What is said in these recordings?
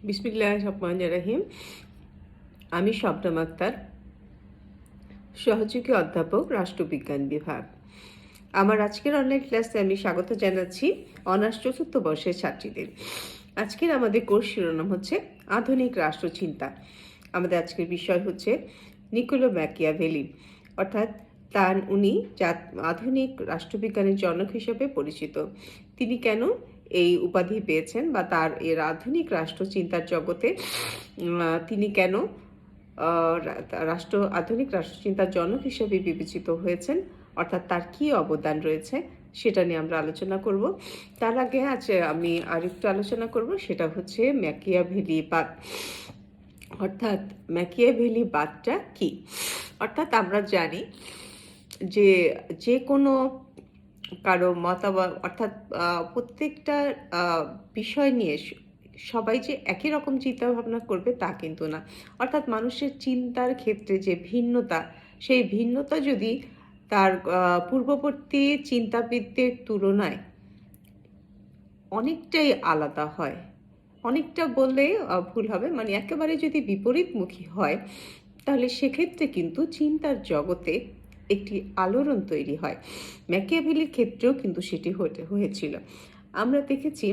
বিসমিল্লাহির রহমানির রহিম। আমি শবনম আক্তার, সহযোগী অধ্যাপক, রাষ্ট্রবিজ্ঞান বিভাগ। আমার আজকের অনলাইন ক্লাসে আমি স্বাগত জানাচ্ছি অনার্স চতুর্থ বর্ষের ছাত্রীদের। আজকের আমাদের কোর্স শিরোনাম হচ্ছে আধুনিক রাষ্ট্রচিন্তা। আমাদের আজকের বিষয় হচ্ছে নিকোলো ম্যাকিয়াভেলি, অর্থাৎ উনি আধুনিক রাষ্ট্রবিজ্ঞানের জনক হিসেবে পরিচিত। তিনি কেন এই উপাধি পেয়েছেন বা তার আধুনিক রাষ্ট্রচিন্তার জগতে তিনি কেন আধুনিক রাষ্ট্রচিন্তার জনক হিসেবে বিবেচিত হয়েছেন, অর্থাৎ তার কি অবদান রয়েছে সেটা নিয়ে আমরা আলোচনা করব। তার আগে আমি আরেকটু আলোচনা করব, সেটা হচ্ছে ম্যাকিয়াভেলিবাদ। অর্থাৎ ম্যাকিয়াভেলিবাদটা কি? অর্থাৎ আমরা জানি যে যে কোনো কারো মতামত, অর্থাৎ প্রত্যেকটা বিষয় নিয়ে সবাই যে একই রকম চিন্তা ভাবনা করবে তা কিন্তু না। অর্থাৎ মানুষের চিন্তার ক্ষেত্রে যে ভিন্নতা, সেই ভিন্নতা যদি তার পূর্ববর্তী চিন্তাবিদদের তুলনায় অনেকটাই আলাদা হয়, অনেকটা বললে ভুল হবে, মানে একেবারে যদি বিপরীতমুখী হয়, তাহলে সেক্ষেত্রে কিন্তু চিন্তার জগতে একটি আলোড়ন তৈরি হয়। ম্যাকিয়াভেলির ক্ষেত্রেও কিন্তু সেটি হয়েছিল। আমরা দেখেছি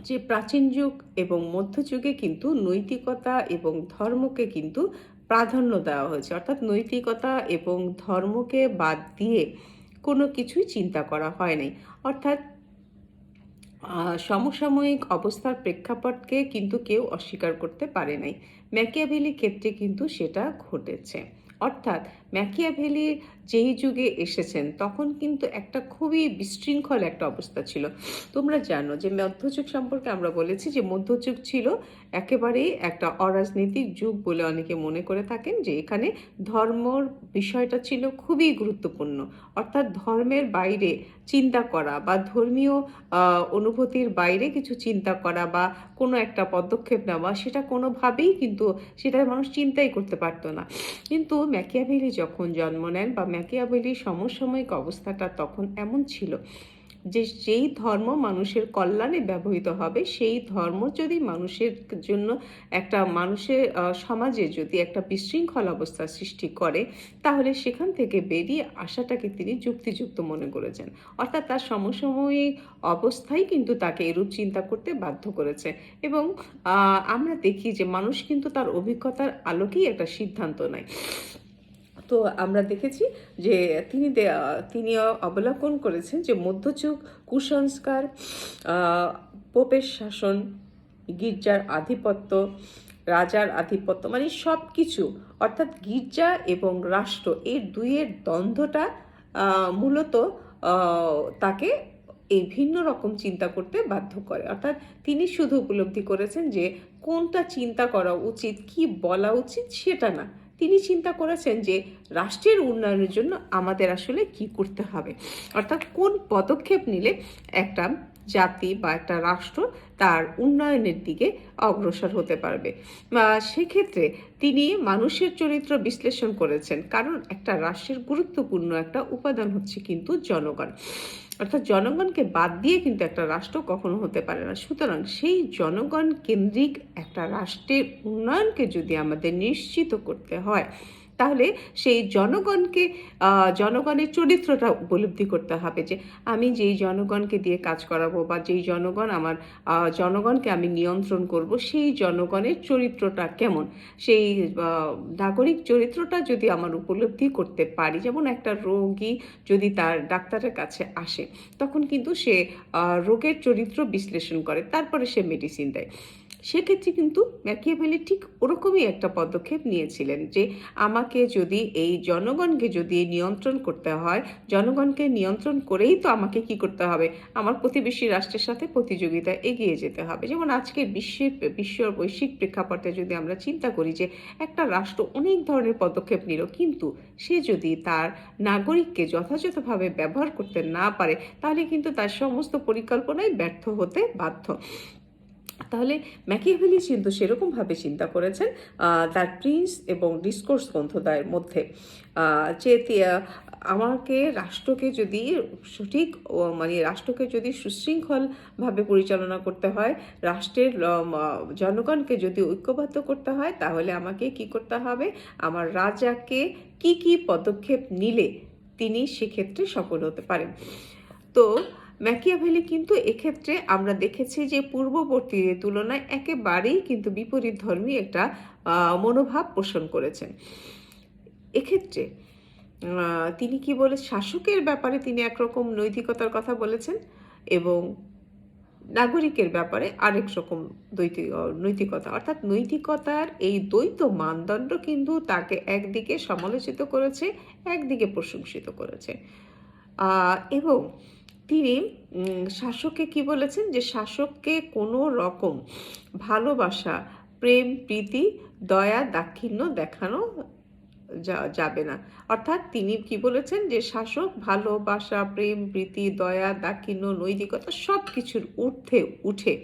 যে প্রাচীন যুগ এবং মধ্যযুগে কিন্তু নৈতিকতা এবং ধর্মকে কিন্তু প্রাধান্য দেওয়া হয়েছে। অর্থাৎ নৈতিকতা এবং ধর্মকে বাদ দিয়ে কোনো কিছুই চিন্তা করা হয় নাই। অর্থাৎ সমসাময়িক অবস্থার প্রেক্ষাপটকে কিন্তু কেউ অস্বীকার করতে পারে নাই। ম্যাকিয়াভেলির ক্ষেত্রে কিন্তু সেটা ঘটেছে। অর্থাৎ ম্যাকিয়াভেলি যেই যুগে এসেছেন তখন কিন্তু একটা খুবই বিশৃঙ্খল একটা অবস্থা ছিল। তোমরা জানো যে মধ্যযুগ সম্পর্কে আমরা বলেছি যে মধ্যযুগ ছিল একেবারেই একটা অরাজনৈতিক যুগ বলে অনেকে মনে করে থাকেন, যে এখানে ধর্মর বিষয়টা ছিল খুবই গুরুত্বপূর্ণ। অর্থাৎ ধর্মের বাইরে চিন্তা করা বা ধর্মীয় অনুভূতির বাইরে কিছু চিন্তা করা বা কোনো একটা পদক্ষেপ নেওয়া, সেটা কোনোভাবেই কিন্তু সেটা মানুষ চিন্তাই করতে পারতো না। কিন্তু ম্যাকিয়াভেলি যখন জন্ম নেন বা ম্যাকিয়াভেলির সমসাময়িক অবস্থাটা তখন এমন ছিল যে যেই ধর্ম মানুষের কল্যাণে ব্যবহৃত হবে, সেই ধর্ম যদি মানুষের জন্য একটা মানুষের সমাজে যদি একটা বিশৃঙ্খল অবস্থার সৃষ্টি করে, তাহলে সেখান থেকে বেরিয়ে আসাটাকে তিনি যুক্তিযুক্ত মনে করেছেন। অর্থাৎ তার সমসাময়িক অবস্থাই কিন্তু তাকে এরূপ চিন্তা করতে বাধ্য করেছে। এবং আমরা দেখি যে মানুষ কিন্তু তার অভিজ্ঞতার আলোকেই একটা সিদ্ধান্ত নেয়। তো আমরা দেখেছি যে তিনি অবলোকন করেছেন যে মধ্যযুগ কুসংস্কার, পোপের শাসন, গির্জার আধিপত্য, রাজার আধিপত্য, মানে সব কিছু, অর্থাৎ গির্জা এবং রাষ্ট্র এর দুইয়ের দ্বন্দ্বটা মূলত তাকে এই ভিন্ন রকম চিন্তা করতে বাধ্য করে। অর্থাৎ তিনি শুধু উপলব্ধি করেছেন যে কোনটা চিন্তা করা উচিত, কি বলা উচিত সেটা না, তিনি চিন্তা করেছেন যে রাষ্ট্রের উন্নয়নের জন্য আমাদের আসলে কি করতে হবে, অর্থাৎ কোন পদক্ষেপ নিলে একটা জাতি বা একটা রাষ্ট্র তার উন্নয়নের দিকে অগ্রসর হতে পারবে। সেক্ষেত্রে তিনি মানুষের চরিত্র বিশ্লেষণ করেছেন, কারণ একটা রাষ্ট্রের গুরুত্বপূর্ণ একটা উপাদান হচ্ছে কিন্তু জনগণ। অর্থাৎ জনগণকে বাদ দিয়ে কিন্তু একটা রাষ্ট্র কখনো হতে পারে না। সুতরাং সেই জনগণ কেন্দ্রিক একটা রাষ্ট্রের উন্নয়নকে যদি আমাদের নিশ্চিত করতে হয়, তাহলে সেই জনগণের চরিত্রটা উপলব্ধি করতে হবে, যে আমি যেই জনগণকে দিয়ে কাজ করাবো বা যেই জনগণকে আমি নিয়ন্ত্রণ করব, সেই জনগণের চরিত্রটা কেমন, সেই নাগরিক চরিত্রটা যদি আমার উপলব্ধি করতে পারি। যেমন একটা রোগী যদি তার ডাক্তারের কাছে আসে, তখন কিন্তু সে রোগের চরিত্র বিশ্লেষণ করে, তারপরে সে মেডিসিন দেয়। সেক্ষেত্রে কিন্তু ম্যাকিয়াভেলি ঠিক ওরকমই একটা পদক্ষেপ নিয়েছিলেন, যে আমাকে যদি এই জনগণকে যদি নিয়ন্ত্রণ করতে হয়, জনগণকে নিয়ন্ত্রণ করেই তো আমাকে কি করতে হবে, আমার প্রতিবেশী রাষ্ট্রের সাথে প্রতিযোগিতায় এগিয়ে যেতে হবে। যেমন আজকে বিশ্ব বৈশ্বিক প্রেক্ষাপটে যদি আমরা চিন্তা করি যে একটা রাষ্ট্র অনেক ধরনের পদক্ষেপ নিল, কিন্তু সে যদি তার নাগরিককে যথাযথভাবে ব্যবহার করতে না পারে, তাহলে কিন্তু তার সমস্ত পরিকল্পনাই ব্যর্থ হতে বাধ্য। তাহলে ম্যাকিয়াভেলি কিন্তু সেরকমভাবে চিন্তা করেছেন তার প্রিন্স এবং ডিসকোর্স গ্রন্থদ্বয়ের মধ্যে, যে আমাকে রাষ্ট্রকে যদি সঠিক মানে রাষ্ট্রকে যদি সুশৃঙ্খলভাবে পরিচালনা করতে হয়, রাষ্ট্রের জনগণকে যদি ঐক্যবদ্ধ করতে হয়, তাহলে আমাকে কি করতে হবে, আমার রাজাকে কি কি পদক্ষেপ নিলে তিনি সেক্ষেত্রে সফল হতে পারেন। তো ম্যাকিয়াভেলি কিন্তু এক্ষেত্রে আমরা দেখেছি যে পূর্ববর্তী তুলনায় একেবারেই কিন্তু বিপরীত ধর্মী একটা মনোভাব পোষণ করেছেন। এক্ষেত্রে তিনি কি বলে, শাসকের ব্যাপারে তিনি একরকম নৈতিকতার কথা বলেছেন এবং নাগরিকের ব্যাপারে আরেক রকম নৈতিকতা, অর্থাৎ নৈতিকতার এই দ্বৈত মানদণ্ড কিন্তু তাকে একদিকে সমালোচিত করেছে, একদিকে প্রশংসিত করেছে। এবং তিনি শাসককে কি বলেছেন, যে শাসককে কোনো রকম ভালোবাসা, প্রেম, প্রীতি, দয়া, দাক্ষিণ্য দেখানো যাবে না। অর্থাৎ তিনি কি বলেছেন, যে শাসক ভালোবাসা, প্রেম, প্রীতি, দয়া, দাক্ষিণ্য, নৈতিকতা সব কিছুর ঊর্ধ্বে উঠে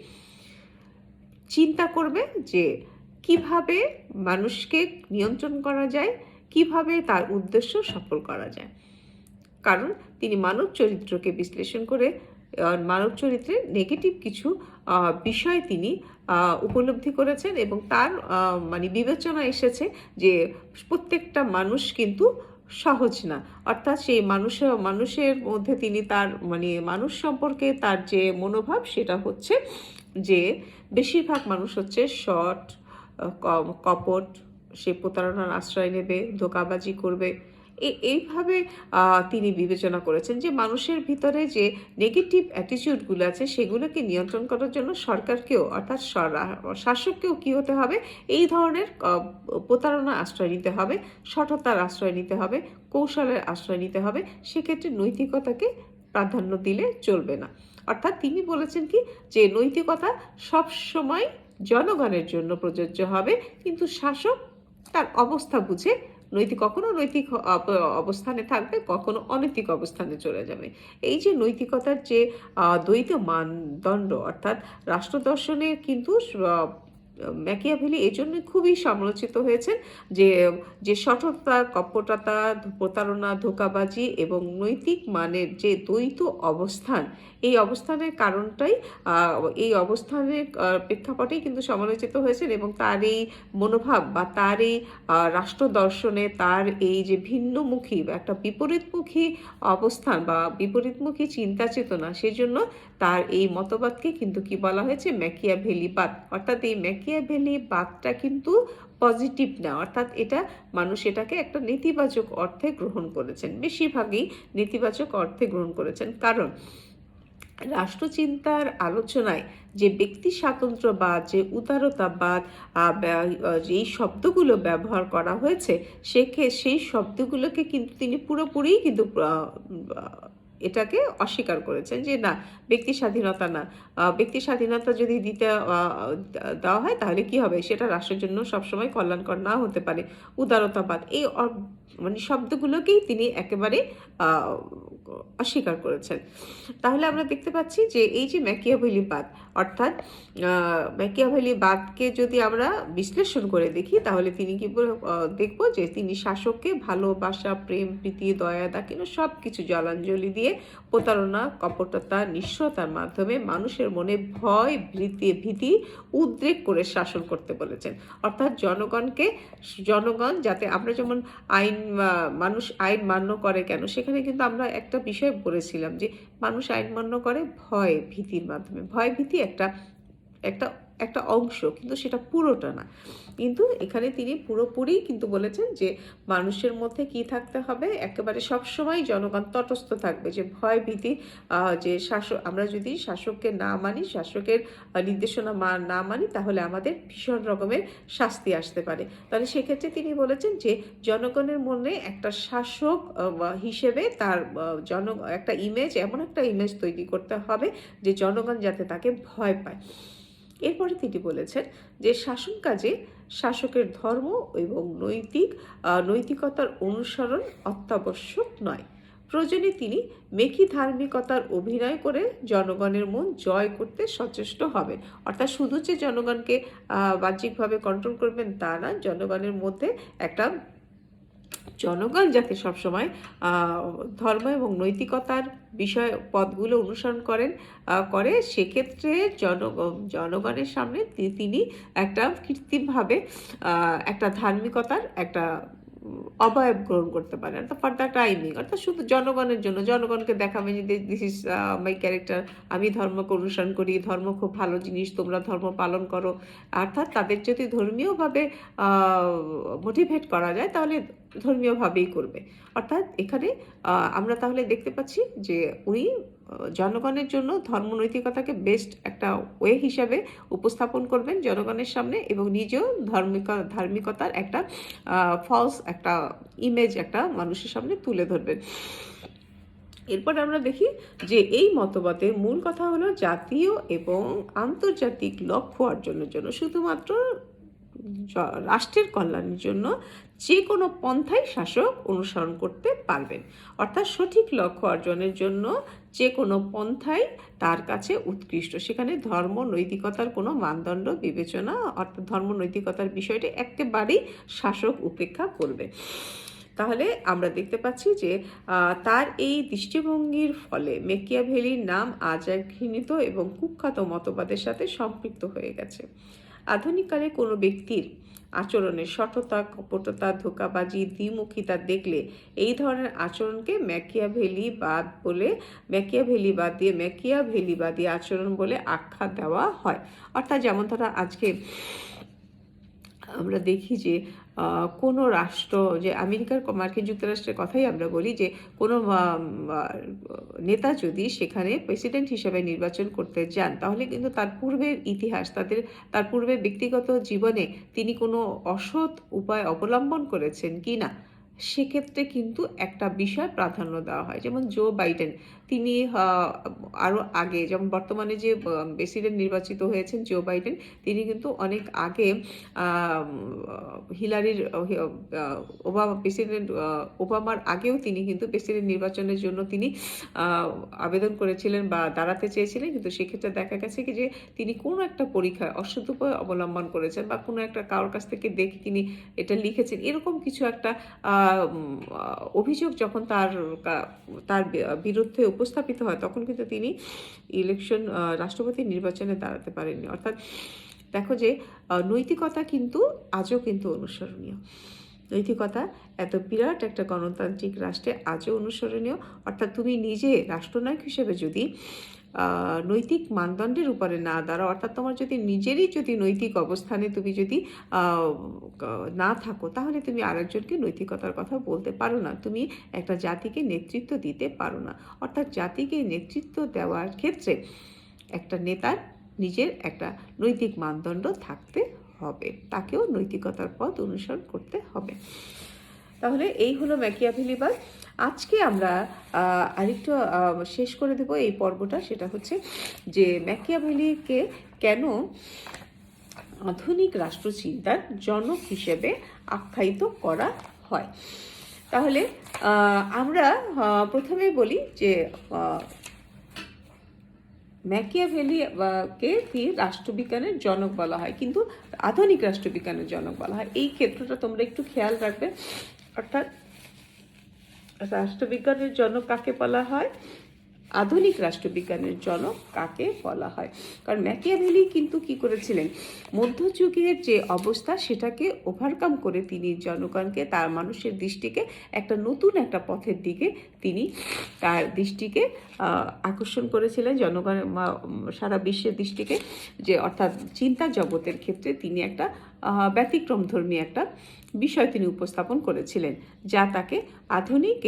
চিন্তা করবে যে কিভাবে মানুষকে নিয়ন্ত্রণ করা যায়, কিভাবে তার উদ্দেশ্য সফল করা যায়। কারণ তিনি মানব চরিত্রকে বিশ্লেষণ করে মানব চরিত্রের নেগেটিভ কিছু বিষয় তিনি উপলব্ধি করেছেন এবং তার মানে বিবেচনা এসেছে যে প্রত্যেকটা মানুষ কিন্তু সহজ না। অর্থাৎ সেই মানুষের মধ্যে তিনি তার মানে মানুষ সম্পর্কে তার যে মনোভাব, সেটা হচ্ছে যে বেশিরভাগ মানুষ হচ্ছে শর্ট, কপট, সে প্রতারণার আশ্রয় নেবে, ধোঁকাবাজি করবে। এইভাবে তিনি বিবেচনা করেছেন যে মানুষের ভিতরে যে নেগেটিভ অ্যাটিটিউডগুলো আছে সেগুলোকে নিয়ন্ত্রণ করার জন্য সরকারকেও, অর্থাৎ শাসককেও কী হতে হবে, এই ধরনের প্রতারণার আশ্রয় নিতে হবে, সততার আশ্রয় নিতে হবে, কৌশলের আশ্রয় নিতে হবে। সেক্ষেত্রে নৈতিকতাকে প্রাধান্য দিলে চলবে না। অর্থাৎ তিনি বলেছেন কি, যে নৈতিকতা সবসময় জনগণের জন্য প্রযোজ্য হবে, কিন্তু শাসক তার অবস্থা বুঝে কখনো নৈতিক অবস্থানে থাকবে, কখনো অনৈতিক অবস্থানে চলে যাবে। এই যে নৈতিকতার যে দ্বৈত মানদণ্ড, অর্থাৎ রাষ্ট্রদর্শনে কিন্তু ম্যাকিয়াভেলি এই জন্য খুবই সমালোচিত হয়েছেন যে যে সততা, কপটতা, প্রতারণা, ধোঁকাবাজি এবং নৈতিক মানের যে দ্বৈত অবস্থান, এই অবস্থানের কারণটাই এই অবস্থানের প্রেক্ষাপটেই কিন্তু সমালোচিত হয়েছেন এবং তার এই মনোভাব বা তার এই রাষ্ট্র দর্শনে তার এই যে ভিন্নমুখী বা একটা বিপরীতমুখী অবস্থান বা বিপরীতমুখী চিন্তা চেতনা, সেজন্য তার এই মতবাদকে কিন্তু কি বলা হয়েছে, ম্যাকিয়াভেলিবাদ। অর্থাৎ এই ম্যাকিয়াভেলিবাদটা কিন্তু পজিটিভ না, অর্থাৎ এটা মানুষ এটাকে একটা নেতিবাচক অর্থে গ্রহণ করেছেন, বেশিরভাগই নেতিবাচক অর্থে গ্রহণ করেছেন। কারণ রাষ্ট্রচিন্তার আলোচনায় যে ব্যক্তি স্বাতন্ত্র্যবাদ, যে উদারতাবাদ, এই শব্দগুলো ব্যবহার করা হয়েছে, সেই শব্দগুলোকে কিন্তু তিনি পুরোপুরি কিন্তু এটাকে অস্বীকার করেছেন যে না, ব্যক্তি স্বাধীনতা না, ব্যক্তি স্বাধীনতা যদি দেওয়া হয় তাহলে কি হবে, সেটা রাষ্ট্রের জন্য সবসময় কল্যাণকর না হতে পারে। উদারতাবাদ, এই মানে শব্দগুলোকেই তিনি একেবারে অস্বীকার করেছেন। তাহলে আমরা দেখতে পাচ্ছি যে এই যে ম্যাকিয়াভেলিবাদ, অর্থাৎ ম্যাকিয়াভেলিবাদকে যদি আমরা বিশ্লেষণ করে দেখি, তাহলে তিনি কি দেখব যে তিনি শাসককে ভালোবাসা, প্রেম, প্রীতি, দয়া, দাক্ষিণ্য সব কিছু জলাঞ্জলি দিয়ে প্রতারণা, কপটতা, নিঃস্বতার মাধ্যমে মানুষের মনে ভয়, ভীতি, উদ্রেক করে শাসন করতে বলেছেন। অর্থাৎ জনগণ যাতে, আমরা যেমন মানুষ আইন মান্য করে কেন, সেখানে কিন্তু আমরা একটা বিষয় বলেছিলাম যে মানুষ আইন মান্য করে ভয় ভীতির মাধ্যমে। ভয় ভীতি একটা অংশ, কিন্তু সেটা পুরোটা না। কিন্তু এখানে তিনি পুরোপুরি কিন্তু বলেছেন যে মানুষের মধ্যে কি থাকতে হবে, একেবারে সবসময় জনগণ তটস্থ থাকবে, যে ভয় ভীতি, যে আমরা যদি শাসককে না মানি, শাসকের নির্দেশনা না মানি, তাহলে আমাদের ভীষণ রকমের শাস্তি আসতে পারে। তাহলে সেক্ষেত্রে তিনি বলেছেন যে জনগণের মনে একটা শাসক হিসেবে তার একটা ইমেজ, এমন একটা ইমেজ তৈরি করতে হবে যে জনগণ যাতে তাকে ভয় পায়। এরপরে তিনি বলেছেন যে শাসন কাজে শাসকের ধর্ম এবং নৈতিকতার অনুসরণ অত্যাবশ্যক নয়। প্রয়োজনে তিনি মেকি ধার্মিকতার অভিনয় করে জনগণের মন জয় করতে সচেষ্ট হবেন। অর্থাৎ শুধু যে জনগণকে বাহ্যিকভাবে কন্ট্রোল করবেন তা না, জনগণের মধ্যে একটা জনগণ যাতে সবসময় ধর্ম এবং নৈতিকতার বিষয় পদগুলো অনুসরণ করে সেক্ষেত্রে জনগণের সামনে তিনি একটা কৃত্রিমভাবে একটা ধার্মিকতার একটা অবয়ব গ্রহণ করতে পারেন, অর্থাৎ ফর দ্য টাইমিং, অর্থাৎ শুধু জনগণের জন্য, জনগণকে দেখাবেন যে দিস ইজ মাই ক্যারেক্টার, আমি ধর্মকে অনুসরণ করি, ধর্ম খুব ভালো জিনিস, তোমরা ধর্ম পালন করো। অর্থাৎ তাদের যদি ধর্মীয়ভাবে মোটিভেট করা যায় তাহলে ধর্মীয়ভাবেই করবে। অর্থাৎ এখানে আমরা তাহলে দেখতে পাচ্ছি যে উনি জনগণের জন্য ধর্মনৈতিকতাকে বেস্ট একটা ওয়ে হিসাবে উপস্থাপন করবেন জনগণের সামনে, এবং নিজেও ধার্মিকতার একটা ফলস একটা ইমেজ একটা মানুষের সামনে তুলে ধরবেন। এরপর আমরা দেখি যে এই মতবাদের মূল কথা হলো জাতীয় এবং আন্তর্জাতিক লক্ষ্য অর্জনের জন্য, শুধুমাত্র রাষ্ট্রের কল্যাণের জন্য যে কোনো পন্থাই শাসক অনুসরণ করতে পারবেন। অর্থাৎ সঠিক লক্ষ্য অর্জনের জন্য যে কোনো পন্থাই তার কাছে উৎকৃষ্ট, সেখানে ধর্ম নৈতিকতার কোনো মানদণ্ড বিবেচনা, অর্থাৎ ধর্ম নৈতিকতার বিষয়টি একেবারেই শাসক উপেক্ষা করবে। তাহলে আমরা দেখতে পাচ্ছি যে তার এই দৃষ্টিভঙ্গির ফলে মেকিয়াভেলির নাম আজ এক ঘৃণিত এবং কুখ্যাত মতবাদের সাথে সম্পৃক্ত হয়ে গেছে। আধুনিককালে কোনো ব্যক্তির আচরণের সততা, কপটতা, ধোঁকাবাজি, দ্বিমুখিতা দেখলে এই ধরনের আচরণকে মেকিয়াভেলিবাদী আচরণ বলে আখ্যা দেওয়া হয়। অর্থাৎ যেমন ধরো আজকে আমরা দেখি যে কোনো রাষ্ট্র, যে মার্কিন যুক্তরাষ্ট্রের কথাই আমরা বলি, যে কোনো নেতা যদি সেখানে প্রেসিডেন্ট হিসেবে নির্বাচন করতে যান তাহলে কিন্তু তার পূর্বের ইতিহাস, তার পূর্বের ব্যক্তিগত জীবনে তিনি কোনো অসৎ উপায় অবলম্বন করেছেন কি না সেক্ষেত্রে কিন্তু একটা বিষয় প্রাধান্য দেওয়া হয়। যেমন জো বাইডেন, তিনি আরও আগে, যেমন বর্তমানে যে প্রেসিডেন্ট নির্বাচিত হয়েছেন জো বাইডেন, তিনি কিন্তু অনেক আগে প্রেসিডেন্ট ওবামার আগেও তিনি কিন্তু প্রেসিডেন্ট নির্বাচনের জন্য তিনি আবেদন করেছিলেন বা দাঁড়াতে চেয়েছিলেন, কিন্তু সেক্ষেত্রে দেখা গেছে কি যে তিনি কোনো একটা পরীক্ষায় অসৎ উপায় অবলম্বন করেছেন বা কোনো একটা কারোর কাছ থেকে দেখে তিনি এটা লিখেছেন, এরকম কিছু একটা অভিযোগ যখন তার বিরুদ্ধে উপস্থাপিত হয় তখন কিন্তু তিনি রাষ্ট্রপতি নির্বাচনে দাঁড়াতে পারেননি। অর্থাৎ দেখো যে নৈতিকতা কিন্তু আজও কিন্তু অনুসরণীয়, নৈতিকতা এত বিরাট একটা গণতান্ত্রিক রাষ্ট্রে আজও অনুসরণীয়। অর্থাৎ তুমি নিজে রাষ্ট্রনায়ক হিসেবে যদি নৈতিক মানদণ্ডের উপরে না দাঁড়াও, অর্থাৎ তোমার যদি নিজেরই যদি নৈতিক অবস্থানে তুমি যদি না থাকো তাহলে তুমি আরেকজনকে নৈতিকতার কথা বলতে পারো না, তুমি একটা জাতিকে নেতৃত্ব দিতে পারো না। অর্থাৎ জাতিকে নেতৃত্ব দেওয়ার ক্ষেত্রে একটা নেতার নিজের একটা নৈতিক মানদণ্ড থাকতে হবে, তাকেও নৈতিকতার পথ অনুসরণ করতে হবে। তাহলে এই হলো ম্যাকিয়াভেলিবাদ। আজকে আমরা আরেকটু শেষ করে দেব এই পর্বটা, সেটা হচ্ছে যে ম্যাকিয়াভেলিকে কেন আধুনিক রাষ্ট্রচিন্তার জনক হিসেবে আখ্যায়িত করা হয়। তাহলে আমরা প্রথমে বলি যে ম্যাকিয়াভেলিকে রাষ্ট্রবিজ্ঞানের জনক বলা হয়, কিন্তু আধুনিক রাষ্ট্রবিজ্ঞানের জনক বলা হয়। এই ক্ষেত্রটা তোমরা একটু খেয়াল রাখবে। অর্থাৎ রাষ্ট্রবিজ্ঞানের জনক কাকে বলা হয়, আধুনিক রাষ্ট্রবিজ্ঞানের জনক কাকে বলা হয়। কারণ ম্যাকিয়াভেলি কিন্তু কি করেছিলেন, মধ্যযুগের যে অবস্থা সেটাকে ওভারকাম করে তিনি জনগণকে, তার মানুষের দৃষ্টিকে একটা নতুন একটা পথের দিকে তিনি তার দৃষ্টিকে আকর্ষণ করেছিলেন, জনগণের সারা বিশ্বের দৃষ্টিকে, যে অর্থাৎ চিন্তা জগতের ক্ষেত্রে তিনি একটা ব্যতিক্রমধর্মী একটা বিষয় তিনি উপস্থাপন করেছিলেন, যা তাকে আধুনিক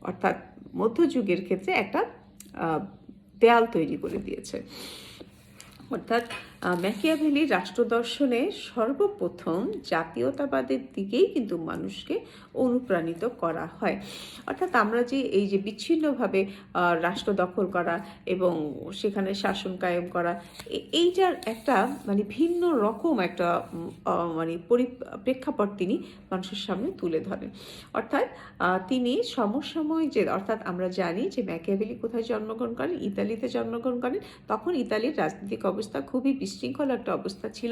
অর্থাৎ মধ্যযুগের ক্ষেত্রে একটা দেয়াল তৈরি করে দিয়েছে। অর্থাৎ ম্যাকিয়াভেলির রাষ্ট্রদর্শনে সর্বপ্রথম জাতীয়তাবাদের দিকেই কিন্তু মানুষকে অনুপ্রাণিত করা হয়। অর্থাৎ আমরা যে এই যে বিচ্ছিন্নভাবে রাষ্ট্র দখল করা এবং সেখানে শাসন কায়েম করা, এইটার একটা মানে ভিন্ন রকম একটা মানে প্রেক্ষাপট তিনি মানুষের সামনে তুলে ধরেন। অর্থাৎ তিনি সমসাময়িক যে, অর্থাৎ আমরা জানি যে ম্যাকিয়াভেলি কোথায় জন্মগ্রহণ করেন, ইতালিতে জন্মগ্রহণ করেন। তখন ইতালির রাজনৈতিক অবস্থা খুবই বিশৃঙ্খল একটা অবস্থা ছিল।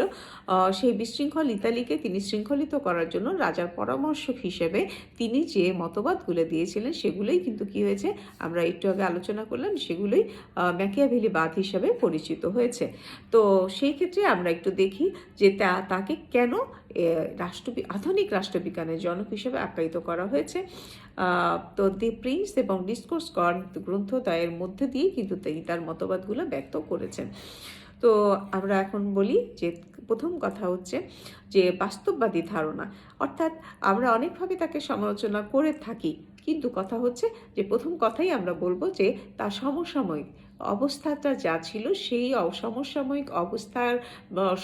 সেই বিশৃঙ্খল ইতালিকে তিনি শৃঙ্খলিত করার জন্য রাজার পরামর্শক হিসেবে তিনি যে মতবাদগুলো দিয়েছিলেন সেগুলোই কিন্তু কি হয়েছে, আমরা একটু আগে আলোচনা করলাম, সেগুলোই ম্যাকিয়াভেলিবাদ হিসাবে পরিচিত হয়েছে। তো সেই ক্ষেত্রে আমরা একটু দেখি যে তাকে কেন আধুনিক রাষ্ট্রবিজ্ঞানের জনক হিসেবে আখ্যায়িত করা হয়েছে। তো দি প্রিন্স এবং ডিসকোর্স গ্রন্থদ্বয়ের মধ্যে দিয়ে কিন্তু তিনি তার মতবাদগুলো ব্যক্ত করেছেন। তো আমরা এখন বলি যে প্রথম কথা হচ্ছে যে বাস্তববাদী ধারণা, অর্থাৎ আমরা অনেকভাবে তাকে সমালোচনা করে থাকি, কিন্তু কথা হচ্ছে যে প্রথম কথাই আমরা বলবো যে তার সমসাময়িক অবস্থাটা যা ছিল সেই সমসাময়িক অবস্থার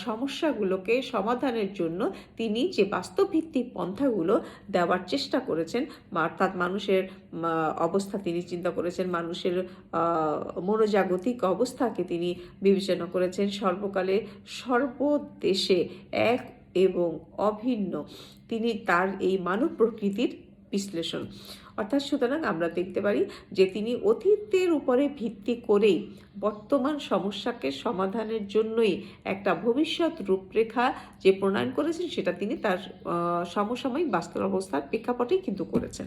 সমস্যাগুলোকে সমাধানের জন্য তিনি যে বাস্তবভিত্তিক পন্থাগুলো দেওয়ার চেষ্টা করেছেন, অর্থাৎ মানুষের অবস্থা তিনি চিন্তা করেছেন, মানুষের মনোজাগতিক অবস্থাকে তিনি বিবেচনা করেছেন, সর্বকালে সর্বদেশে এক এবং অভিন্ন তিনি তার এই মানব প্রকৃতির বিশ্লেষণ। অর্থাৎ সুতরাং আমরা দেখতে পারি যে তিনি অতীতের উপরে ভিত্তি করেই বর্তমান সমস্যাকে সমাধানের জন্যই একটা ভবিষ্যৎ রূপরেখা যে প্রণয়ন করেছেন সেটা তিনি তার সমসাময়িক বাস্তব অবস্থার প্রেক্ষাপটেই কিন্তু করেছেন।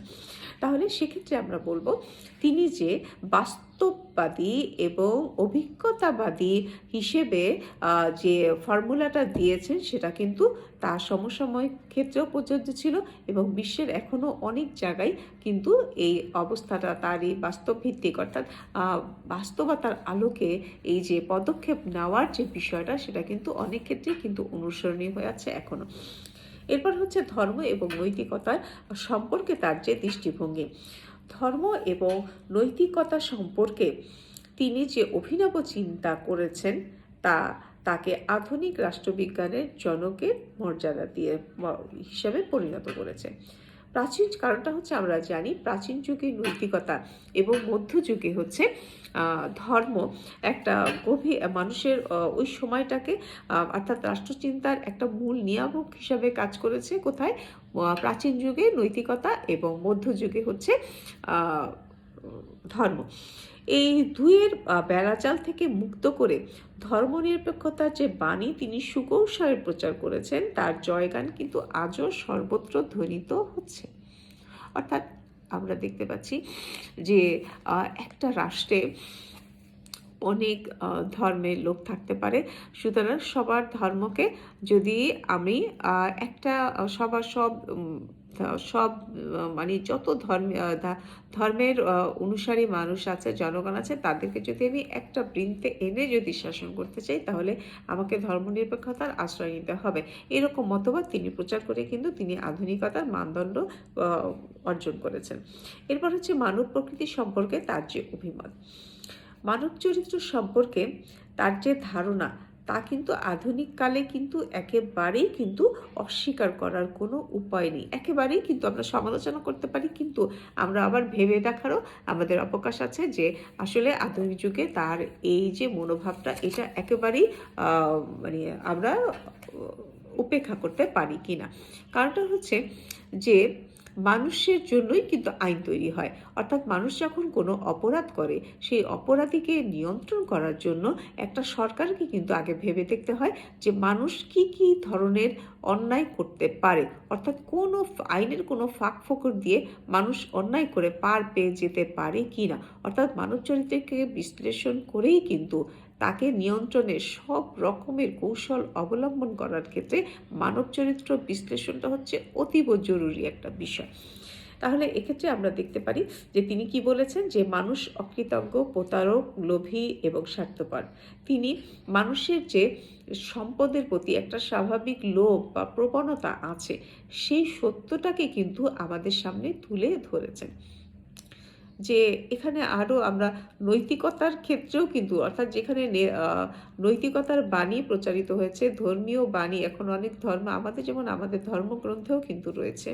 তাহলে সেক্ষেত্রে আমরা বলবো তিনি যে বাস্তববাদী এবং অভিজ্ঞতাবাদী হিসেবে যে ফর্মুলাটা দিয়েছেন সেটা কিন্তু তার সমসাময়িক ক্ষেত্রেও প্রযোজ্য ছিল এবং বিশ্বের এখনও অনেক জায়গায় কিন্তু এই অবস্থাটা তার এই বাস্তবভিত্তিক, অর্থাৎ বাস্তবতার আলোকে এই যে পদক্ষেপ নেওয়ার যে বিষয়টা সেটা কিন্তু অনেক ক্ষেত্রেই কিন্তু অনুসরণীয় হয়ে আছে এখনও। এরপর হচ্ছে ধর্ম এবং নৈতিকতার সম্পর্কে তার যে দৃষ্টিভঙ্গি, ধর্ম এবং নৈতিকতা সম্পর্কে তিনি যে অভিনব চিন্তা করেছেন তাকে আধুনিক রাষ্ট্রবিজ্ঞানের জনকের মর্যাদা দিয়ে হিসাবে পরিণত করেছে। প্রাচীন কারণটা হচ্ছে আমরা জানি প্রাচীন যুগে নৈতিকতা এবং মধ্যযুগে হচ্ছে ধর্ম একটা গভীর মানুষের ওই সময়টাকে অর্থাৎ রাষ্ট্রচিন্তার একটা মূল নিয়ামক হিসাবে কাজ করেছে। কোথায়? প্রাচীন যুগে নৈতিকতা এবং মধ্যযুগে হচ্ছে ধর্ম। এই দুইয়ের বেড়াজাল থেকে মুক্ত করে ধর্মনিরপেক্ষতার যে বাণী তিনি সুকৌশলে প্রচার করেছেন তার জয়গান কিন্তু আজও সর্বত্র ধ্বনিত হচ্ছে। অর্থাৎ আমরা দেখতে পাচ্ছি যে একটা রাষ্ট্রে অনেক ধর্মের লোক থাকতে পারে, সুতরাং সবার ধর্মকে যদি আমি একটা সব মানে যত ধর্মের অনুসারী মানুষ আছে, জনগণ আছে, তাদেরকে যদি আমি একটা বৃন্তে এনে যদি শাসন করতে চাই তাহলে আমাকে ধর্মনিরপেক্ষতার আশ্রয় নিতে হবে। এরকম মতবাদ তিনি প্রচার করে কিন্তু তিনি আধুনিকতার মানদণ্ড অর্জন করেছেন। এরপর হচ্ছে মানব প্রকৃতি সম্পর্কে তার যে অভিমত, মানব চরিত্র সম্পর্কে তার যে ধারণা তা কিন্তু আধুনিক কালে কিন্তু একেবারেই কিন্তু অস্বীকার করার কোনো উপায় নেই। একেবারেই কিন্তু আমরা সমালোচনা করতে পারি, কিন্তু আমরা আবার ভেবে দেখারও আমাদের অবকাশ আছে যে আসলে আধুনিক যুগে তার এই যে মনোভাবটা এটা একেবারেই মানে আমরা উপেক্ষা করতে পারি কিনা। কারণটা হচ্ছে যে মানুষের জন্যই কিন্তু আইন তৈরি হয়, অর্থাৎ মানুষ যখন কোনো অপরাধ করে সেই অপরাধীকে নিয়ন্ত্রণ করার জন্য একটা সরকারকে কিন্তু আগে ভেবে দেখতে হয় যে মানুষ কি কি ধরনের অন্যায় করতে পারে, অর্থাৎ কোনো আইনের কোনো ফাঁক ফোকর দিয়ে মানুষ অন্যায় করে পার পেয়ে যেতে পারে কি না। অর্থাৎ মানব চরিত্রকে বিশ্লেষণ করেই কিন্তু তাকে নিয়ন্ত্রণের সব রকমের কৌশল অবলম্বন করার ক্ষেত্রে মানব চরিত্র বিশ্লেষণটা হচ্ছে অতীব জরুরি একটা বিষয়। তাহলে এক্ষেত্রে আমরা দেখতে পারি যে তিনি কি বলেছেন যে মানুষ অকৃতজ্ঞ, প্রতারক, লোভী এবং স্বার্থপর। তিনি মানুষের যে সম্পদের প্রতি একটা স্বাভাবিক লোভ বা প্রবণতা আছে সেই সত্যটাকে কিন্তু আমাদের সামনে তুলে ধরেছেন। যে এখানে আরও আমরা নৈতিকতার ক্ষেত্রেও কিন্তু, অর্থাৎ যেখানে নৈতিকতার বাণী প্রচারিত হয়েছে, ধর্মীয় বাণী, এখন অনেক ধর্ম, আমাদের যেমন আমাদের ধর্মগ্রন্থেও কিন্তু রয়েছে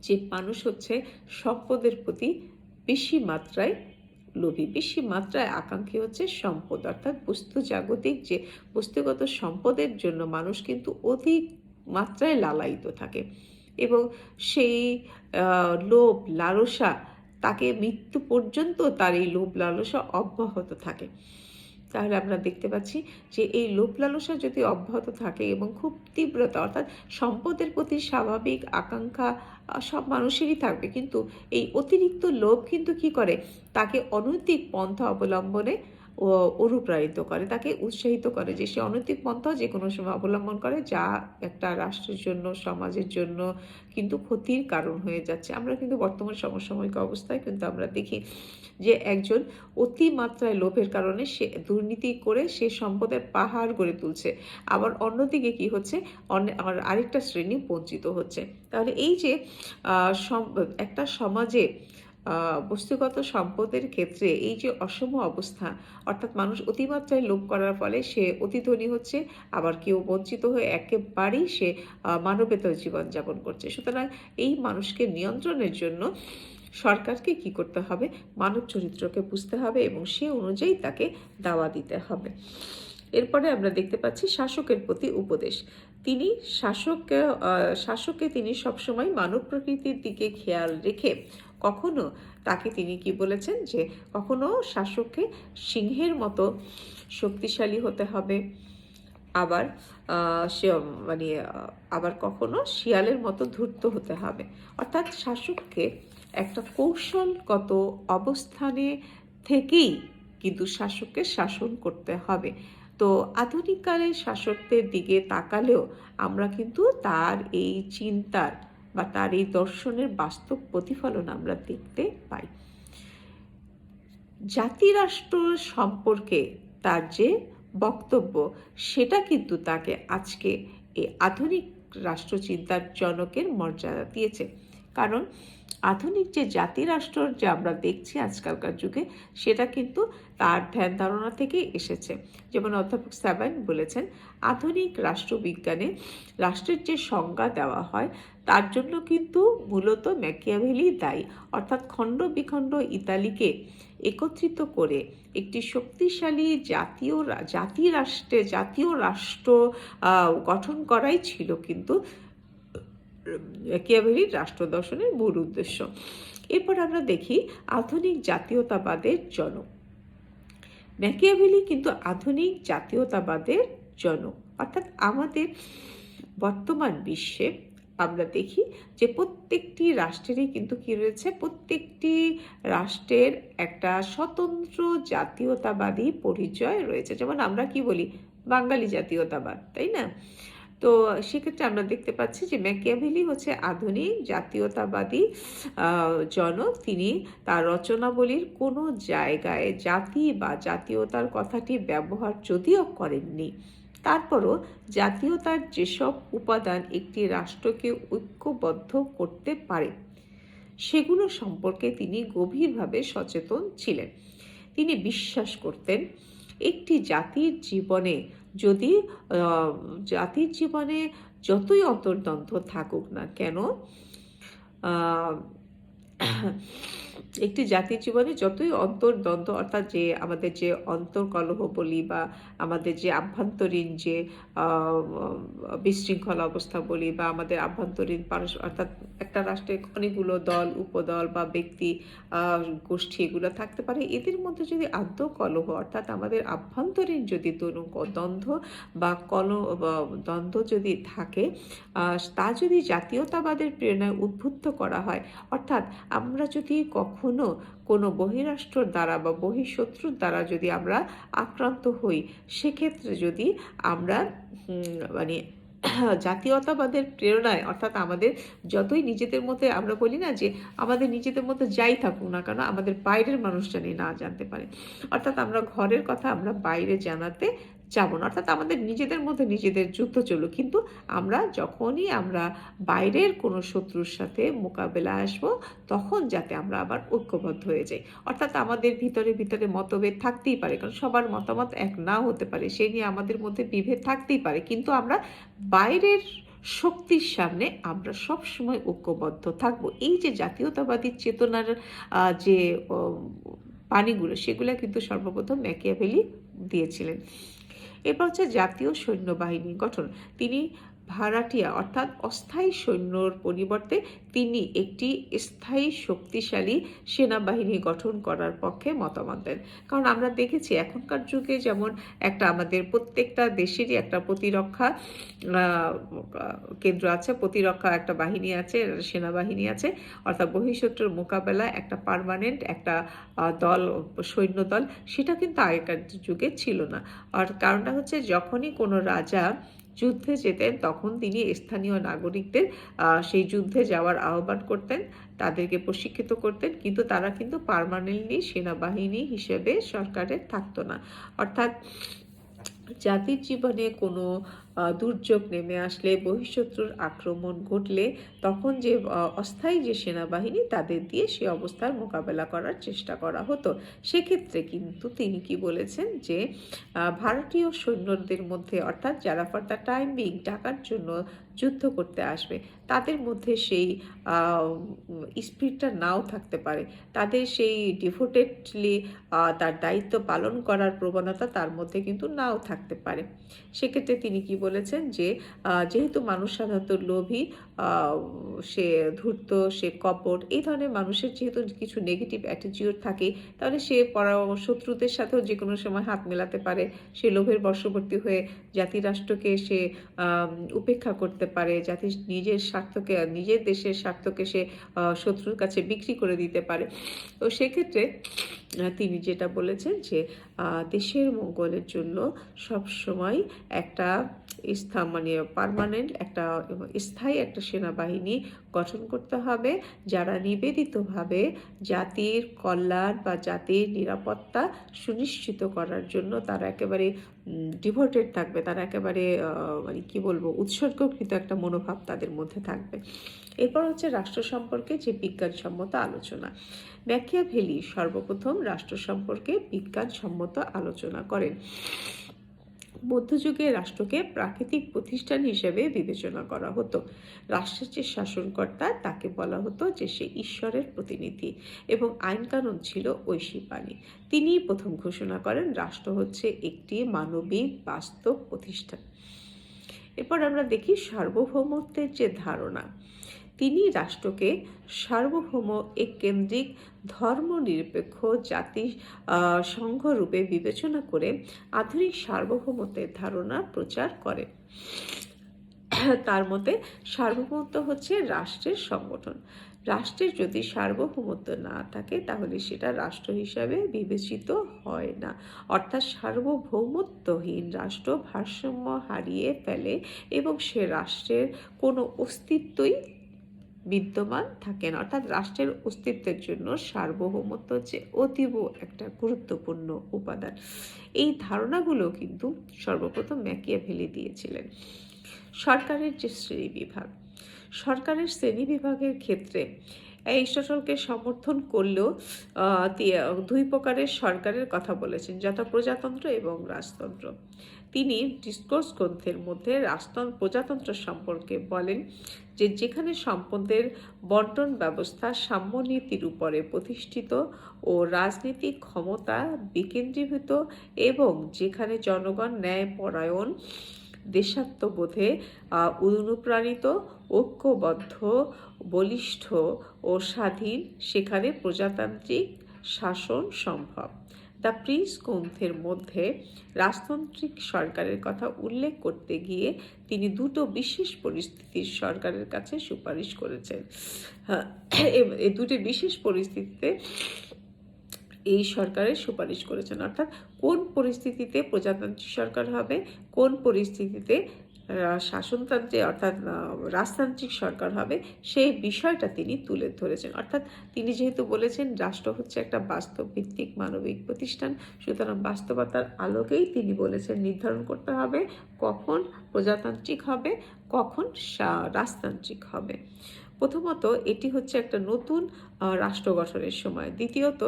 যে মানুষ হচ্ছে সম্পদের প্রতি বেশি মাত্রায় লোভী, বেশি মাত্রায় আকাঙ্ক্ষী হচ্ছে সম্পদ, অর্থাৎ জাগতিক যে বস্তুগত সম্পদের জন্য মানুষ কিন্তু অধিক মাত্রায় লালায়িত থাকে এবং সেই লোভ লালসা তাকে মৃত্যু পর্যন্ত তার এই লোভ লালসা অব্যাহত থাকে। তাহলে আমরা দেখতে পাচ্ছি যে এই লোভ লালসা যদি অব্যাহত থাকে এবং খুব তীব্রতা, অর্থাৎ সম্পদের প্রতি স্বাভাবিক আকাঙ্ক্ষা সব মানুষেরই থাকবে, কিন্তু এই অতিরিক্ত লোভ কিন্তু কি করে, তাকে অনৈতিক পন্থা অবলম্বনে অনুপ্রাণিত করে, তাকে উৎসাহিত করে যে সে অনৈতিক পন্থা যে কোনো সময় অবলম্বন করে, যা একটা রাষ্ট্রের জন্য, সমাজের জন্য কিন্তু ক্ষতির কারণ হয়ে যাচ্ছে। আমরা কিন্তু বর্তমান সমসাময়িক অবস্থায় কিন্তু আমরা দেখি যে একজন অতিমাত্রায় লোভের কারণে সে দুর্নীতি করে সে সম্পদের পাহাড় গড়ে তুলছে, আবার অন্যদিকে কি হচ্ছে, আরেকটা শ্রেণী বঞ্চিত হচ্ছে। তাহলে এই যে একটা সমাজে বস্তুগত সম্পদের ক্ষেত্রে এই যে অসম অবস্থা, অর্থাৎ মানুষ অতিমাত্রায় লোভ করার ফলে সে অতি ধনী হচ্ছে, আবার কেউ বঞ্চিত হয়ে একেবারেই সে মানবেতর জীবনযাপন করছে। সুতরাং এই মানুষকে নিয়ন্ত্রণের জন্য সরকারকে কি করতে হবে, মানব চরিত্রকে বুঝতে হবে এবং সে অনুযায়ী তাকে দাওয়া দিতে হবে। এরপরে আমরা দেখতে পাচ্ছি শাসকের প্রতি উপদেশ। তিনি শাসককে তিনি সবসময় মানব প্রকৃতির দিকে খেয়াল রেখে কখনো তাকে তিনি কি বলেছেন যে কখনো শাসককে সিংহের মতো শক্তিশালী হতে হবে, আবার সে মানে আবার কখনো শিয়ালের মতো ধূর্ত হতে হবে। অর্থাৎ শাসককে একটা কৌশলগত অবস্থানে থেকেই কিন্তু শাসককে শাসন করতে হবে। তো আধুনিককালের শাসকদের দিকে তাকালেও আমরা কিন্তু তার এই চিন্তার বা তার এই দর্শনের বাস্তব প্রতিফলন আমরা দেখতে পাই। জাতিরাষ্ট্র সম্পর্কে তার যে বক্তব্য, সেটা কিন্তু তাকে আজকে এই আধুনিক রাষ্ট্রচিন্তার জনকের মর্যাদা দিয়েছে। কারণ আধুনিক যে জাতিরাষ্ট্র যে আমরা দেখছি আজকালকার যুগে, সেটা কিন্তু তার ধ্যান ধারণা থেকেই এসেছে। যেমন অধ্যাপক সাবান বলেছেন, আধুনিক রাষ্ট্রবিজ্ঞানে রাষ্ট্রের যে সংজ্ঞা দেওয়া হয় তার জন্য কিন্তু মূলত ম্যাকিয়াভেলি দায়ী। অর্থাৎ খণ্ড বিখণ্ড ইতালিকে একত্রিত করে একটি শক্তিশালী জাতীয় রাষ্ট্র গঠন করাই ছিল কিন্তু ম্যাকিয়াভেলির রাষ্ট্র দর্শনের মূল উদ্দেশ্য। এরপর আমরা দেখি আধুনিক জাতীয়তাবাদের জনক। ম্যাকিয়াভেলি কিন্তু আধুনিক জাতীয়তাবাদের জনক। অর্থাৎ আমাদের বর্তমান বিশ্বে আমরা দেখি যে প্রত্যেকটি রাষ্ট্রেরই কিন্তু কি রয়েছে, প্রত্যেকটি রাষ্ট্রের একটা স্বতন্ত্র জাতীয়তাবাদী পরিচয় রয়েছে। যেমন আমরা কি বলি, বাঙালি জাতীয়তাবাদ, তাই না? তো সেক্ষেত্রে আমরা দেখতে পাচ্ছি যে ম্যাকিয়াভেলি হচ্ছে আধুনিক জাতীয়তাবাদী জনক। তিনি তার রচনাবলীর কোনো জায়গায় জাতি বা জাতীয়তার কথাটি ব্যবহার যদিও করেননি, তারপরও জাতীয়তার যেসব উপাদান একটি রাষ্ট্রকে ঐক্যবদ্ধ করতে পারে সেগুলো সম্পর্কে তিনি গভীরভাবে সচেতন ছিলেন। তিনি বিশ্বাস করতেন একটি জাতির জীবনে যতই অন্তর্দ্বন্দ্ব থাকুক না কেন, একটি জাতির জীবনে যতই অন্তর্দ্বন্দ্ব, অর্থাৎ যে আমাদের যে অন্তর্কলহ বলি বা আমাদের যে আভ্যন্তরীণ যে বিশৃঙ্খলা অবস্থা বলি বা আমাদের আভ্যন্তরীণ অর্থাৎ একটা রাষ্ট্রে অনেকগুলো দল, উপদল বা ব্যক্তি গোষ্ঠী এগুলো থাকতে পারে, এদের মধ্যে যদি আন্তঃকলহ অর্থাৎ আমাদের আভ্যন্তরীণ যদি দ্বন্দ্ব বা দ্বন্দ্ব যদি থাকে, তা যদি জাতীয়তাবাদের প্রেরণায় উদ্বুদ্ধ করা হয়, অর্থাৎ আমরা যদি কখনো কোনো বহিরাষ্ট্রর দ্বারা বা বহিঃশত্রুর দ্বারা যদি আমরা আক্রান্ত হই, সেক্ষেত্রে যদি আমরা মানে জাতীয়তাবাদের প্রেরণায়, অর্থাৎ আমাদের যতই নিজেদের মধ্যে, আমরা বলি না যে আমাদের নিজেদের মধ্যে যাই থাকুক না কেন আমাদের বাইরের মানুষ জানি না জানতে পারে, অর্থাৎ আমরা ঘরের কথা আমরা বাইরে জানাতে যাব না, অর্থাৎ আমাদের নিজেদের মধ্যে নিজেদের যুদ্ধ চলুক, কিন্তু যখনই আমরা বাইরের কোনো শত্রুর সাথে মোকাবেলা আসব, তখন যাতে আমরা আবার ঐক্যবদ্ধ হয়ে যাই। অর্থাৎ আমাদের ভিতরে ভিতরে মতভেদ থাকতেই পারে, কারণ সবার মতামত এক নাও হতে পারে, সেই নিয়ে আমাদের মধ্যে বিভেদ থাকতেই পারে, কিন্তু আমরা বাইরের শক্তির সামনে আমরা সব সময় ঐক্যবদ্ধ থাকব। এই যে জাতীয়তাবাদী চেতনার যে বাণীগুলো, সেগুলো কিন্তু সর্বপ্রথম ম্যাকিয়াভেলি দিয়েছিলেন। এরপর হচ্ছে জাতীয় সৈন্যবাহিনী গঠন। তিনি ভাড়াটিয়া অর্থাৎ অস্থায়ী সৈন্যর পরিবর্তে তিনি একটি স্থায়ী শক্তিশালী সেনাবাহিনী গঠন করার পক্ষে মতামত দেন। কারণ আমরা দেখেছি এখনকার যুগে যেমন আমাদের প্রত্যেকটা দেশেরই একটা প্রতিরক্ষা কেন্দ্র আছে, প্রতিরক্ষা একটা বাহিনী আছে, সেনাবাহিনী আছে, অর্থাৎ বহিঃশত্রুর মোকাবেলা একটা পার্মানেন্ট একটা দল, সৈন্য দল, সেটা কিন্তু আগেকার যুগে ছিল না। আর কারণটা হচ্ছে যখনই কোনো রাজা যুদ্ধে যেতেন, তখন তিনি স্থানীয় নাগরিকদের সেই যুদ্ধে যাওয়ার আহ্বান করতেন, তাদেরকে প্রশিক্ষিত করতেন, কিন্তু তারা কিন্তু পার্মানেন্টলি সেনাবাহিনী হিসেবে সরকারের থাকতো না। অর্থাৎ জাতির জীবনে কোনো দুর্যোগ নেমে আসলে, বহিঃশত্রুর আক্রমণ ঘটলে, তখন যে অস্থায়ী যে সেনাবাহিনী, তাদের দিয়ে সে অবস্থার মোকাবেলা করার চেষ্টা করা হতো। সেক্ষেত্রে কিন্তু তিনি কি বলেছেন যে ভারতীয় সৈন্যদের মধ্যে, অর্থাৎ যারা ফর দ্য টাইম বিং টাকার জন্য যুদ্ধ করতে আসবে, তাদের মধ্যে সেই স্পিরিটটা নাও থাকতে পারে, তাদের সেই ডিভোটেডলি তার দায়িত্ব পালন করার প্রবণতা তার মধ্যে কিন্তু নাও থাকতে পারে। সেক্ষেত্রে তিনি কি বলেছেন যে যেহেতু মানুষ সাধারণত লোভী, সে ধূর্ত, সে কপট, এই ধরনের মানুষের যেহেতু কিছু নেগেটিভ অ্যাটিটিউড থাকে, তাহলে সে শত্রুদের সাথেও যে কোনো সময় হাত মেলাতে পারে, সে লোভের বশবর্তী হয়ে জাতিরাষ্ট্রকে সে উপেক্ষা করতে পারে, জাতির নিজের স্বার্থকে, নিজের দেশের স্বার্থকে সে শত্রুর কাছে বিক্রি করে দিতে পারে। তো সেক্ষেত্রে তিনি যেটা বলেছেন যে দেশের মঙ্গলের জন্য সব সময় একটা পার্মানেন্ট একটা স্থায়ী একটা সেনাবাহিনী গঠন করতে হবে, যারা নিবেদিতভাবে জাতির কল্যাণ বা জাতির নিরাপত্তা সুনিশ্চিত করার জন্য তারা একেবারে ডিভোটেড থাকবে, তারা একেবারে কি বলবো, উৎসর্গকৃত একটা মনোভাব তাদের মধ্যে থাকবে। এরপর হচ্ছে রাষ্ট্র সম্পর্কে যে বিজ্ঞানসম্মত আলোচনা। ম্যাকিয়াভেলি সর্বপ্রথম রাষ্ট্র সম্পর্কে বিজ্ঞানসম্মত আলোচনা করেন। মধ্যযুগে রাষ্ট্রকে প্রাকৃতিক প্রতিষ্ঠান হিসেবে বিবেচনা করা হতো। রাষ্ট্রের যে শাসনকর্তা, তাকে বলা হতো যে সে ঈশ্বরের প্রতিনিধি, এবং আইনকানুন ছিল ঐশী বাণী। তিনিই প্রথম ঘোষণা করেন রাষ্ট্র হচ্ছে একটি মানবিক বাস্তব প্রতিষ্ঠান। এরপর আমরা দেখি সার্বভৌমত্বের যে ধারণা। তিনি রাষ্ট্রকে সার্বভৌম এককেন্দ্রিক ধর্মনিরপেক্ষ জাতি সংঘরূপে বিবেচনা করে আধুনিক সার্বভৌমত্বের ধারণা প্রচার করেন। তার মতে সার্বভৌমত্ব হচ্ছে রাষ্ট্রের সংগঠন। রাষ্ট্রের যদি সার্বভৌমত্ব না থাকে, তাহলে সেটা রাষ্ট্র হিসাবে বিবেচিত হয় না। অর্থাৎ সার্বভৌমত্বহীন রাষ্ট্র ভারসাম্য হারিয়ে ফেলে, এবং সে রাষ্ট্রের কোনো অস্তিত্বই বিদ্যমান থাকে না। অর্থাৎ রাষ্ট্রের অস্তিত্বের জন্য সার্বভৌমত্ব হচ্ছে অতীব একটা গুরুত্বপূর্ণ উপাদান। এই ধারণাগুলো কিন্তু সর্বপ্রথম ম্যাকিয়াভেলি দিয়েছিলেন। সরকারের যে শ্রেণীবিভাগ, সরকারের শ্রেণীবিভাগের ক্ষেত্রে এরিস্টটলকে সমর্থন করলেও দুই প্রকারের সরকারের কথা বলেছেন, যথা প্রজাতন্ত্র এবং রাজতন্ত্র। তিনি ডিসকোর্স গ্রন্থের মধ্যে প্রজাতন্ত্র সম্পর্কে বলেন যে যেখানে সম্পদের বন্টন ব্যবস্থা সাম্যনীতির উপরে প্রতিষ্ঠিত ও রাজনৈতিক ক্ষমতা বিকেন্দ্রীভূত, এবং যেখানে জনগণ ন্যায়পরায়ণ, দেশাত্মবোধে অনুপ্রাণিত, ঐক্যবদ্ধ, বলিষ্ঠ ও স্বাধীন, সেখানে প্রজাতান্ত্রিক শাসন সম্ভব। দ্য প্রিন্স গ্রন্থের মধ্যে রাজতান্ত্রিক সরকারের কথা উল্লেখ করতে গিয়ে তিনি দুটো বিশেষ পরিস্থিতির সরকারের কাছে সুপারিশ করেছেন। এই দুটি বিশেষ পরিস্থিতিতে এই সরকারের সুপারিশ করেছেন, অর্থাৎ কোন পরিস্থিতিতে প্রজাতান্ত্রিক সরকার হবে, কোন পরিস্থিতিতে শাসনতন্ত্রে অর্থাৎ রাজতান্ত্রিক সরকার হবে সেই বিষয়টা তিনি তুলে ধরেছেন। অর্থাৎ তিনি যেহেতু বলেছেন রাষ্ট্র হচ্ছে একটা বাস্তবভিত্তিক মানবিক প্রতিষ্ঠান, সুতরাং বাস্তবতার আলোকেই তিনি বলেছেন নির্ধারণ করতে হবে কখন প্রজাতান্ত্রিক হবে, কখন রাজতান্ত্রিক হবে। প্রথমত এটি হচ্ছে একটা নতুন রাষ্ট্র গঠনের সময়। দ্বিতীয়ত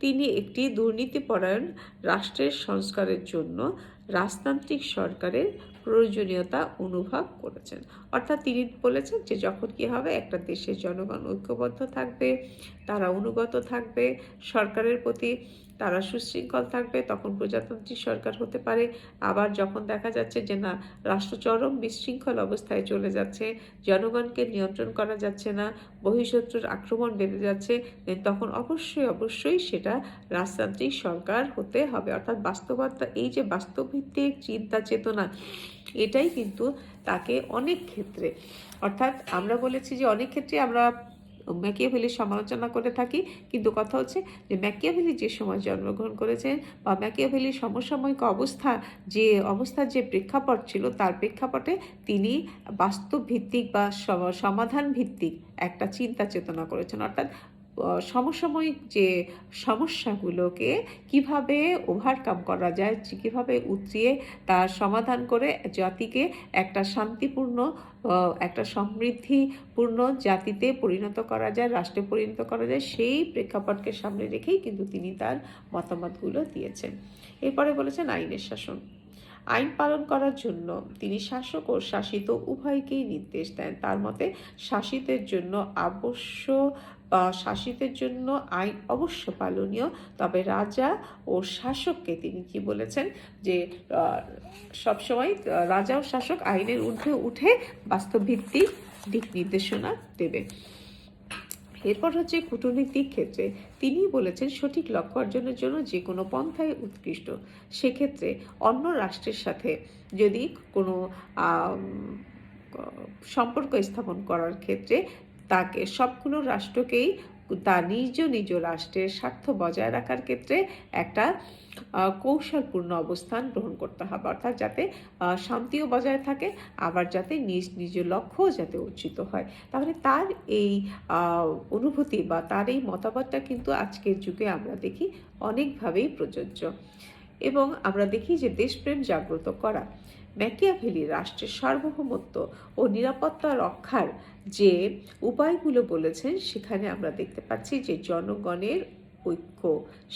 তিনি একটি দুর্নীতিপরায়ণ রাষ্ট্রের সংস্কারের জন্য রাজতান্ত্রিক সরকারের প্রয়োজনীয়তা অনুভব করেছেন। অর্থাৎ তিনি বলেছেন যে যখন কি হবে, একটা দেশের জনগণ ঐক্যবদ্ধ থাকবে, তারা অনুগত থাকবে সরকারের প্রতি, তারা সুশৃঙ্খল থাকবে, তখন প্রজাতান্ত্রিক সরকার হতে পারে। আবার যখন দেখা যাচ্ছে যে না, রাষ্ট্র চরম বিশৃঙ্খল অবস্থায় চলে যাচ্ছে, জনগণকে নিয়ন্ত্রণ করা যাচ্ছে না, বহিঃশত্রুর আক্রমণ বেড়ে যাচ্ছে, তখন অবশ্যই সেটা রাজতান্ত্রিক সরকার হতে হবে। অর্থাৎ বাস্তবতা, এই যে বাস্তবভিত্তিক চিন্তা চেতনা, এটাই কিন্তু তাকে অনেক ক্ষেত্রে, অর্থাৎ আমরা বলেছি যে অনেক ক্ষেত্রে আমরা ম্যাকিয়াভেলির সমালোচনা করে থাকি, কিন্তু কথা হচ্ছে যে ম্যাকিয়াভেলি যে সময় জন্মগ্রহণ করেছেন বা ম্যাকিয়াভেলির সমসাময়িক অবস্থার যে প্রেক্ষাপট ছিল, তার প্রেক্ষাপটে তিনি বাস্তব ভিত্তিক বা সমাধান ভিত্তিক একটা চিন্তা চেতনা করেছেন। অর্থাৎ সমসাময়িক যে সমস্যাগুলোকে কিভাবে ওভারকাম করা যায়, কিভাবে উতরিয়ে তার সমাধান করে জাতিকে একটা শান্তিপূর্ণ, একটা সমৃদ্ধিপূর্ণ জাতিতে পরিণত করা যায়, রাষ্ট্রে পরিণত করা যায়, সেই প্রেক্ষাপটকে সামনে রেখেই কিন্তু তিনি তার মতামতগুলো দিয়েছেন। এরপরে বলেছেন আইনের শাসন। আইন পালন করার জন্য তিনি শাসক ও শাসিত উভয়কেই নির্দেশ দেন। তার মতে শাসিতের জন্য আইন অবশ্য পালনীয়, তবে রাজা ও শাসককে তিনি কি বলেছেন যে সবসময় রাজা ও শাসক আইনের ঊর্ধ্বে উঠে বাস্তবভিত্তিক দিক নির্দেশনা দেবে। এরপর হচ্ছে কূটনৈতিক ক্ষেত্রে তিনি বলেছেন সঠিক লক্ষ্য অর্জনের জন্য যে কোনো পন্থাই উৎকৃষ্ট। সেক্ষেত্রে অন্য রাষ্ট্রের সাথে যদি কোনো সম্পর্ক স্থাপন করার ক্ষেত্রে তাকে সবগুলো রাষ্ট্রকেই তার নিজ রাষ্ট্রের স্বার্থ বজায় রাখার ক্ষেত্রে একটা কৌশলপূর্ণ অবস্থান গ্রহণ করতে হবে। অর্থাৎ যাতে শান্তিও বজায় থাকে, আবার যাতে নিজ লক্ষ্যও যাতে অর্জিত হয়। তাহলে তার এই অনুভূতি বা তার এই মতামতটা কিন্তু আজকের যুগে আমরা দেখি অনেকভাবেই প্রযোজ্য। এবং আমরা দেখি যে দেশপ্রেম জাগ্রত করা। ম্যাকিয়াভেলি রাষ্ট্রের সার্বভৌমত্ব ও নিরাপত্তা রক্ষার যে উপায়গুলো বলেছেন, সেখানে আমরা দেখতে পাচ্ছি যে জনগণের ঐক্য,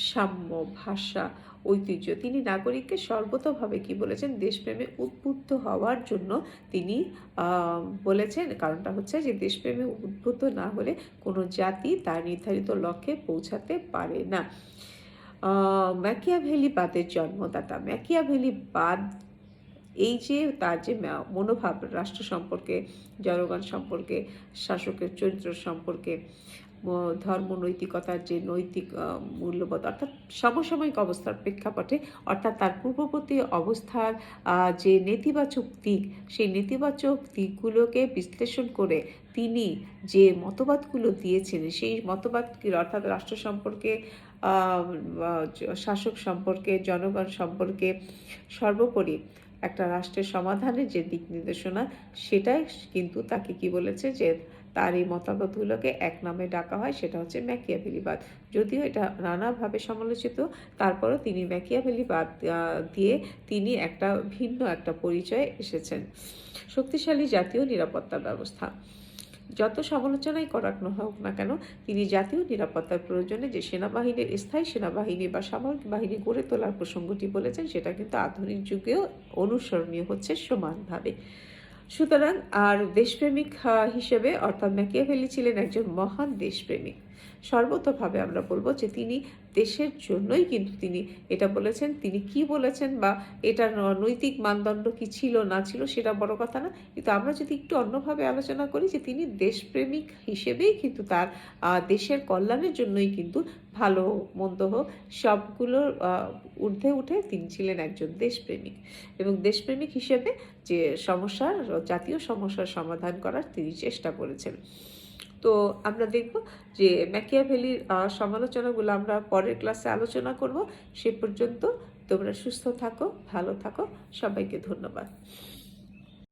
সাম্য, ভাষা, ঐতিহ্য। তিনি নাগরিককে সর্বতোভাবে কি বলেছেন, দেশপ্রেমে উদ্বুদ্ধ হওয়ার জন্য তিনি বলেছেন। কারণটা হচ্ছে যে দেশপ্রেমে উদ্বুদ্ধ না হলে কোনো জাতি তার নির্ধারিত লক্ষ্যে পৌঁছাতে পারে না। ম্যাকিয়াভেলিবাদের জন্মদাতা। ম্যাকিয়াভেলিবাদ এই যে তার যে মনোভাব রাষ্ট্র সম্পর্কে, জনগণ সম্পর্কে, শাসকের চরিত্র সম্পর্কে, ধর্মনৈতিকতার যে নৈতিক মূল্যবোধ, অর্থাৎ সমসাময়িক অবস্থার প্রেক্ষাপটে, অর্থাৎ তার পূর্ববর্তী অবস্থার যে নেতিবাচক দিক, সেই নেতিবাচক দিকগুলোকে বিশ্লেষণ করে তিনি যে মতবাদগুলো দিয়েছেন, সেই মতবাদগুলো অর্থাৎ রাষ্ট্র সম্পর্কে, শাসক সম্পর্কে, জনগণ সম্পর্কে, সর্বোপরি একটা রাষ্ট্রের সমাধানের যে দিক নির্দেশনা, সেটাই কিন্তু তাকে কি বলেছে যে তার এই মতামতগুলোকে এক নামে ডাকা হয়, সেটা হচ্ছে ম্যাকিয়াভেলিবাদ। যদিও এটা নানাভাবে সমালোচিত, তারপরও তিনি ম্যাকিয়াভেলিবাদ দিয়ে তিনি একটা ভিন্ন একটা পরিচয়ে এসেছেন। শক্তিশালী জাতীয় নিরাপত্তা ব্যবস্থা। যত সমালোচনাই করাক হোক না কেন, তিনি জাতীয় নিরাপত্তার প্রয়োজনে যে সেনাবাহিনীর, স্থায়ী সেনাবাহিনী বা সামরিক বাহিনী গড়ে তোলার প্রসঙ্গটি বলেছেন, সেটা কিন্তু আধুনিক যুগেও অনুসরণীয় হচ্ছে সমানভাবে। সুতরাং আর দেশপ্রেমিক হিসেবে, অর্থাৎ ম্যাকিয়াভেলি ছিলেন একজন মহান দেশপ্রেমিক। সর্বতোভাবে আমরা বলবো যে তিনি দেশের জন্যই কিন্তু তিনি এটা বলেছেন। তিনি কি বলেছেন বা এটার নৈতিক মানদণ্ড কি ছিল না ছিল সেটা বড় কথা না, কিন্তু আমরা যদি একটু অন্যভাবে আলোচনা করি যে তিনি দেশপ্রেমিক হিসেবেই কিন্তু তার দেশের কল্যাণের জন্যই কিন্তু ভালো মন্দ হোক সবগুলোর ঊর্ধ্বে উঠে তিনি ছিলেন একজন দেশপ্রেমিক, এবং দেশপ্রেমিক হিসেবে যে জাতীয় সমস্যার সমাধান করার তিনি চেষ্টা করেছেন। তো আমরা দেখব যে ম্যাকিয়াভেলির সমালোচনাগুলো আমরা পরের ক্লাসে আলোচনা করব। সে পর্যন্ত তোমরা সুস্থ থাকো, ভালো থাকো, সবাইকে ধন্যবাদ।